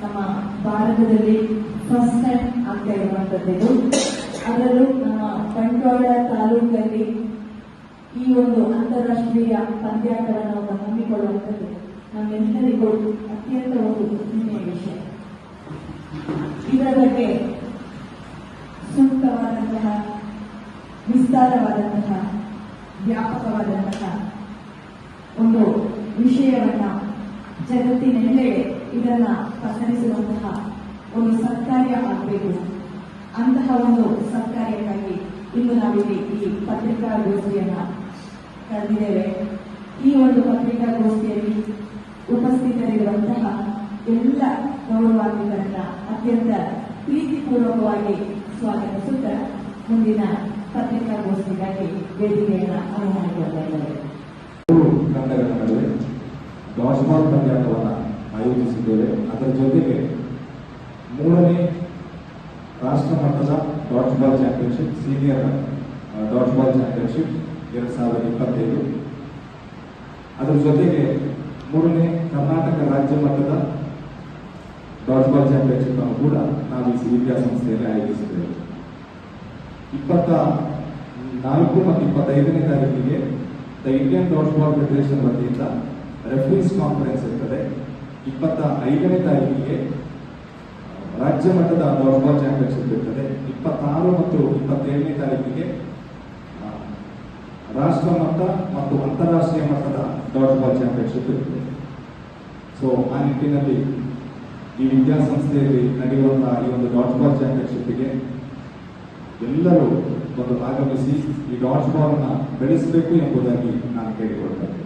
ನಮ್ಮ ಭಾರತದಲ್ಲಿ first time ಆಗ್ತಾ ಇರುವಂತದ್ದು. ಅದರಲ್ಲೂ ನಮ್ಮ ಬಂಟ್ವಾಳ ತಾಲೂಕಲ್ಲಿ ಈ ಒಂದು ಅಂತಾರಾಷ್ಟ್ರೀಯ ಪಂದ್ಯಾಟವನ್ನು ಹಮ್ಮಿಕೊಳ್ಳುವಂಥದ್ದು ನಮ್ಮೆಲ್ಲರಿಗೂ ಅತ್ಯಂತ ಒಂದು ಹೆಮ್ಮೆಯ ವಿಷಯ. ಇದರ ಬಗ್ಗೆ ಸೂಕ್ತವಾದಂತಹ, ವಿಸ್ತಾರವಾದಂತಹ, ವ್ಯಾಪಕವಾದಂತಹ ಒಂದು ವಿಷಯವನ್ನ ಜಗತ್ತಿನೆಲ್ಲೆಡೆ ಇದನ್ನ ಪಸರಿಸುವಂತಹ ಒಂದು ಸತ್ಕಾರ್ಯ ಆಗಬೇಕು. ಅಂತಹ ಒಂದು ಸತ್ಕಾರ್ಯಕ್ಕಾಗಿ ಇಂದು ನಾವಿಲ್ಲಿ ಈ ಪತ್ರಿಕಾಗೋಷ್ಠಿಯನ್ನ ಕರೆದಿದ್ದೇವೆ. ಈ ಒಂದು ಪತ್ರಿಕಾಗೋಷ್ಠಿಯಲ್ಲಿ ಉಪಸ್ಥಿತರಿರುವಂತಹ ಎಲ್ಲ ಗೌರವಾನ್ವಿತರನ್ನ ಅತ್ಯಂತ ಪ್ರೀತಿಪೂರ್ವಕವಾಗಿ ಸ್ವಾಗತಿಸುತ್ತ ಮುಂದಿನ ಪತ್ರಿಕಾಗೋಷ್ಠಿಗಾಗಿ ವೇದಿಕೆಯನ್ನು ಆಹ್ವಾನಿಕೊಳ್ತಾ ಇದ್ದಾರೆ. ತಂಡಗಳ ನಡುವೆ ಡಾಡ್ಜ್ ಬಾಲ್ ಪಂದ್ಯಾಟವನ್ನು ಆಯೋಜಿಸಿದ್ದೇವೆ. ಅದರ ಜೊತೆಗೆ 3ನೇ ರಾಷ್ಟ್ರ ಮಟ್ಟದ dodge ball championship, senior dodge ball championship 2025, ಅದರ ಜೊತೆಗೆ 3ನೇ ಕರ್ನಾಟಕ ರಾಜ್ಯ ಮಟ್ಟದ ಡಾಡ್ಜ್ ಬಾಲ್ ಚಾಂಪಿಯನ್ಶಿಪ್ ಅನ್ನು ಕೂಡ ನಾವು ಈ ವಿದ್ಯಾಸಂಸ್ಥೆಯಲ್ಲಿ ಆಯೋಜಿಸಿದ್ದೇವೆ. 24 ಮತ್ತು 25ನೇ ತಾರೀಕಿಗೆ the Indian dodge ball federation ವತಿಯಿಂದ ರೆಫರೀಸ್ ಕಾನ್ಫರೆನ್ಸ್ ಇರ್ತದೆ. 25ನೇ ತಾರೀಕಿಗೆ ರಾಜ್ಯ ಮಟ್ಟದ ಡಾಡ್ಜ್ ಬಾಲ್ ಚಾಂಪಿಯನ್ಶಿಪ್ ಇರ್ತದೆ. 26 ಮತ್ತು 27ನೇ ತಾರೀಕಿಗೆ ರಾಷ್ಟ್ರ ಮಟ್ಟ ಮತ್ತು ಅಂತಾರಾಷ್ಟ್ರೀಯ ಮಟ್ಟದ ಡಾಡ್ಜ್ ಬಾಲ್ ಚಾಂಪಿಯನ್ಶಿಪ್ ಇರ್ತದೆ. ಸೊ ಆ ನಿಟ್ಟಿನಲ್ಲಿ ಈ ವಿದ್ಯಾಸಂಸ್ಥೆಯಲ್ಲಿ ನಡೆಯುವಂತಹ ಈ ಒಂದು ಡಾಡ್ಜ್ ಬಾಲ್ ಚಾಂಪಿಯನ್ಶಿಪ್ಗೆ ಎಲ್ಲರೂ ಒಂದು ಆಗಮಿಸಿ ಈ ಡಾಡ್ಜ್ ಬಾಲ್ ನ ಬೆಳೆಸಬೇಕು ಎಂಬುದಾಗಿ ನಾನು ಕೇಳಿಕೊಳ್ತೇನೆ.